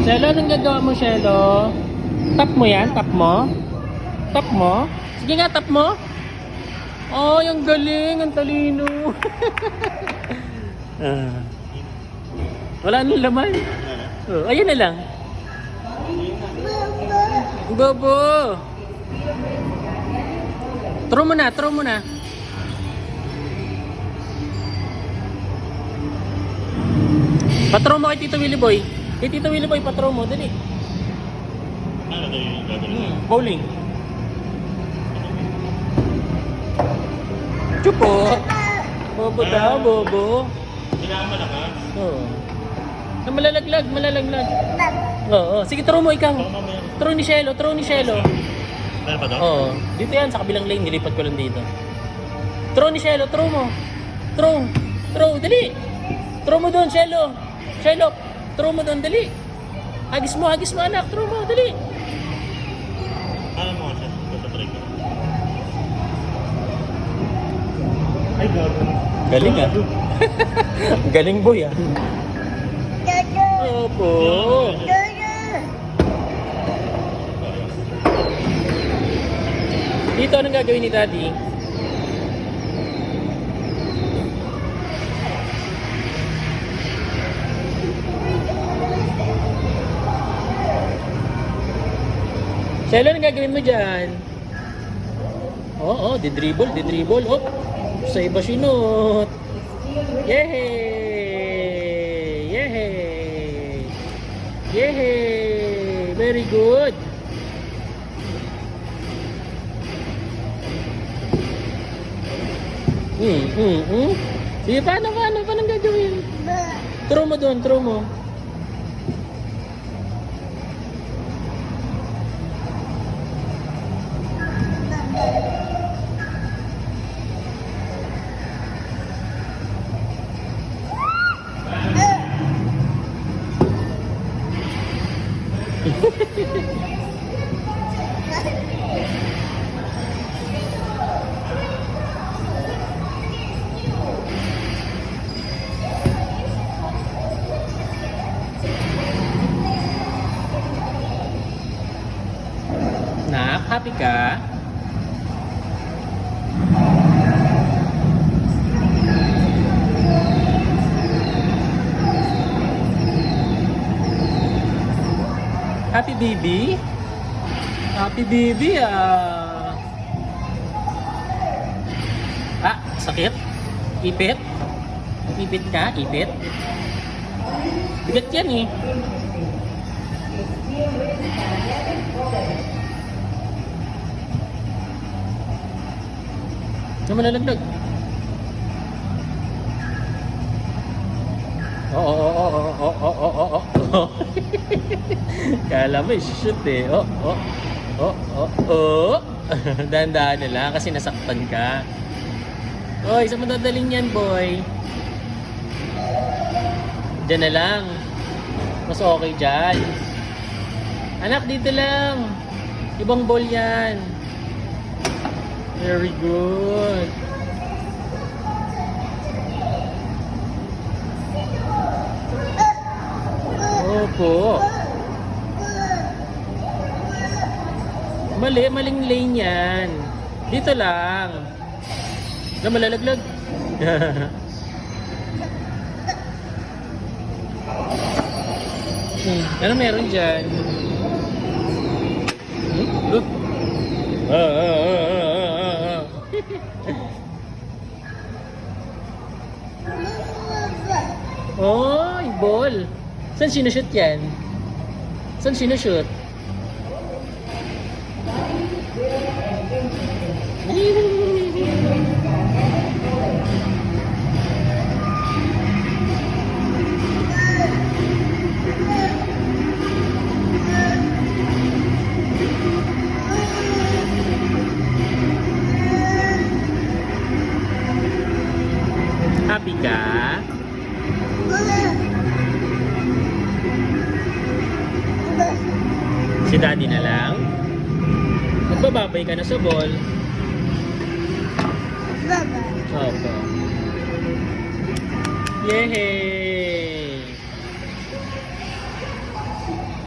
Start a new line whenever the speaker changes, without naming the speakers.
Shelo, anong gagawa mo, Shelo? Tap mo yan? Tap mo? Tap mo? Sige nga, tap mo. Oh, yung galing. Ang talino. Wala nang laman. Oh, ayun na lang. Bobo. Throw mo na, throw mo na. Patrol mo kay Tito Willie Boy. Kay Tito Willie Boy, patrol mo. Dali.
Ano ito yung gagawin?
Bowling. Chupo. Bobo daw, bobo.
Kailangan malakas.
Oo. Na malalaglag, malalaglag. Oo. Sige, throw mo ikaw. Throw ni Shelo, throw ni Shelo.
Meron pa to?
Oo. Dito yan, sa kabilang lane. Nilipat ko lang dito. Throw ni Shelo, throw mo. Throw. Throw, dali. Throw mo doon, Shelo. Shelo, throw mo doon, dali. Hagis mo anak. Throw mo, dali.
Ano mo siya? Tatry ko. Ay, gago.
Galing ah. Galing boy ah. Opo. Dito, anong gagawin ni Daddy? Shelo, anong gagawin mo dyan? Oo, di-dribble. Oh, sa iba sinot. Yehey! Very good. Sige, paano gagawin? Throw mo doon, throw mo. Nak, happy ka? Happy baby? Happy baby ah. Ah, sakit? Ipit? Ipit ka? Ipit? Bigat yan eh. Na malalaglag. Oo. Kala mo shoot eh. Dahan-dahan na lang kasi nasaktan ka. Oy, saan mo dadalhin yan, boy? Diyan na lang. Mas okay dyan. Anak, dito lang. Ibang ball yan. Very good. Opo. Maling lane yan. Dito lang. Na malalaglag. Ano meron dyan? Look. Oy, ball. Saan sinushoot yan? Saan sinushoot? Happy ka? Si Daddy na lang? Magbababay ka na sa ball. Opo. Yehey!